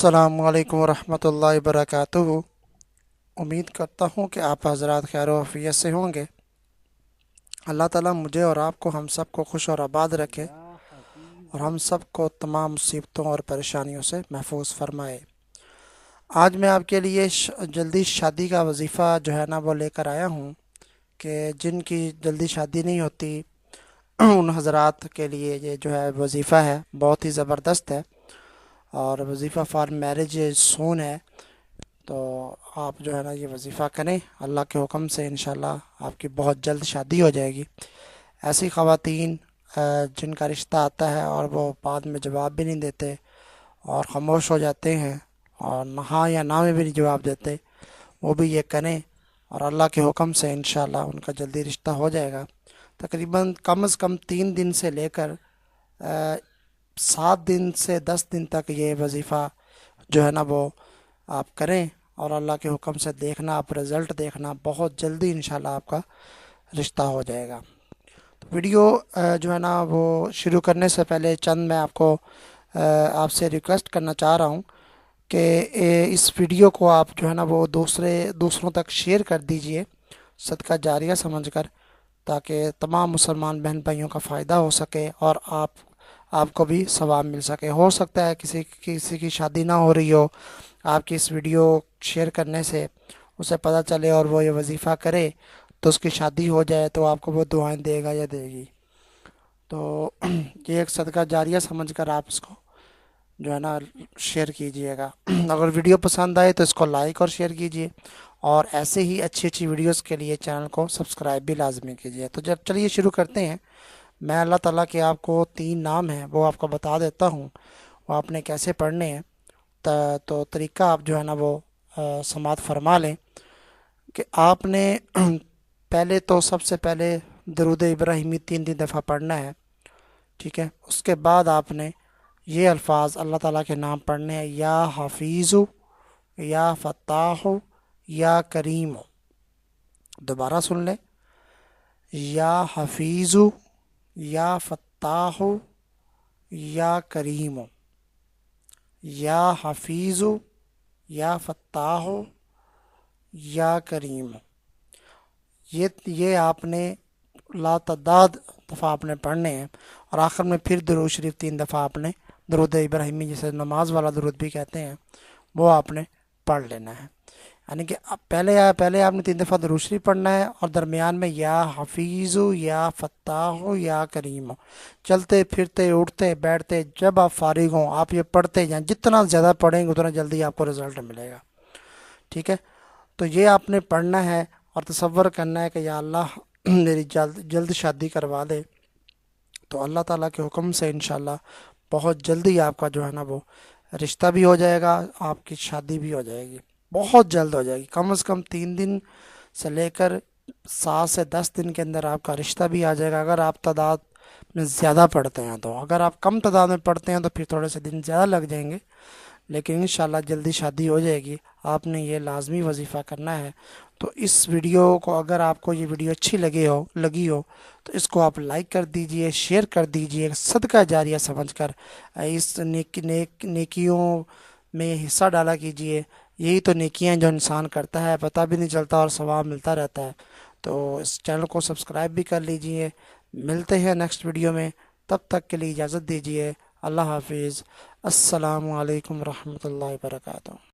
अस्सलामु अलैकुम वरहमतुल्लाहि वबरकातुहू। उम्मीद करता हूँ कि आप हजरात खैर आफियत से होंगे। अल्लाह ताला मुझे और आपको हम सब को खुश और आबाद रखे और हम सब को तमाम मुसीबतों और परेशानियों से महफूज फरमाए। आज मैं आपके लिए जल्दी शादी का वजीफ़ा जो है ना वो लेकर आया हूँ कि जिनकी जल्दी शादी नहीं होती उन हजरात के लिए ये जो है वजीफ़ा है, बहुत ही ज़बरदस्त है और वजीफ़ा फॉर मैरिज सून है। तो आप जो है ना ये वजीफ़ा करें, अल्लाह के हुक्म से इंशाल्लाह आपकी बहुत जल्द शादी हो जाएगी। ऐसी ख़वातीन जिनका रिश्ता आता है और वो बाद में जवाब भी नहीं देते और ख़ामोश हो जाते हैं और ना हाँ या ना में भी नहीं जवाब देते, वो भी ये करें और अल्लाह के हुक्म से इंशाल्लाह उनका जल्दी रिश्ता हो जाएगा। तकरीबन कम से कम 3 दिन से लेकर 7 दिन से 10 दिन तक ये वजीफ़ा जो है ना वो आप करें और अल्लाह के हुक्म से देखना, आप रिज़ल्ट देखना, बहुत जल्दी इंशाल्लाह आपका रिश्ता हो जाएगा। तो वीडियो जो है ना वो शुरू करने से पहले चंद मैं आपको आपसे रिक्वेस्ट करना चाह रहा हूँ कि इस वीडियो को आप जो है ना वो दूसरों तक शेयर कर दीजिए सदका जारिया समझकर, ताकि तमाम मुसलमान बहन भाइयों का फ़ायदा हो सके और आपको भी सवाब मिल सके। हो सकता है किसी की शादी ना हो रही हो, आपकी इस वीडियो शेयर करने से उसे पता चले और वो ये वजीफ़ा करे तो उसकी शादी हो जाए, तो आपको वो दुआएं देगा या देगी। तो ये एक सदका जारिया समझकर आप इसको जो है ना शेयर कीजिएगा। अगर वीडियो पसंद आए तो इसको लाइक और शेयर कीजिए और ऐसे ही अच्छी अच्छी वीडियोस के लिए चैनल को सब्सक्राइब भी लाजमी कीजिए। तो जब चलिए शुरू करते हैं। मैं अल्लाह ताला के आपको 3 नाम हैं वो आपको बता देता हूँ, वो आपने कैसे पढ़ने हैं। तो तरीका आप जो है ना वो समात फरमा लें कि आपने पहले तो सबसे पहले दरूद इब्राहिमी 3 3 दफ़ा पढ़ना है, ठीक है। उसके बाद आपने ये अल्फाज अल्लाह ताला के नाम पढ़ने हैं, या हफीज़ु, या फ़त्ताहु, या करीम। दोबारा सुन लें, या हफीज़ु, या फ़त्ताहु, या करीम। या हफीज़ु, या फ़त्ताहु, या करीम। ये आपने लातदाद दफ़ा आपने पढ़ने हैं और आखिर में फिर दुरूद शरीफ 3 दफ़ा आपने दरूद इब्राहिमी, जिसे नमाज वाला दरूद भी कहते हैं, वो आपने पढ़ लेना है। यानी कि पहले आपने 3 दफ़ा दरूद शरीफ पढ़ना है और दरमियान में या हफीज़ु, या फ़त्ताहु, या करीम। चलते फिरते उठते बैठते जब आप फारिग हों आप ये पढ़ते जाएं, जितना ज़्यादा पढ़ेंगे उतना जल्दी आपको रिज़ल्ट मिलेगा, ठीक है। तो ये आपने पढ़ना है और तसव्वुर करना है कि या अल्लाह मेरी जल्द शादी करवा दे। तो अल्लाह ताला के हुक्म से इंशाल्लाह बहुत जल्दी आपका जो है ना वो रिश्ता भी हो जाएगा, आपकी शादी भी हो जाएगी, बहुत जल्द हो जाएगी। कम से कम 3 दिन से लेकर 7 से 10 दिन के अंदर आपका रिश्ता भी आ जाएगा, अगर आप तादाद में ज़्यादा पढ़ते हैं तो। अगर आप कम तादाद में पढ़ते हैं तो फिर थोड़े से दिन ज़्यादा लग जाएंगे, लेकिन इंशाल्लाह जल्दी शादी हो जाएगी। आपने ये लाजमी वजीफ़ा करना है। तो इस वीडियो को, अगर आपको ये वीडियो अच्छी लगी हो तो इसको आप लाइक कर दीजिए, शेयर कर दीजिए, सदका जारिया समझकर इस नेकियों में हिस्सा डाला कीजिए। यही तो नेकियां जो इंसान करता है, पता भी नहीं चलता और सवाब मिलता रहता है। तो इस चैनल को सब्सक्राइब भी कर लीजिए। मिलते हैं नेक्स्ट वीडियो में, तब तक के लिए इजाज़त दीजिए। अल्लाह हाफिज़। अस्सलामु अलैकुम रहमतुल्लाहि व बरकातुहू।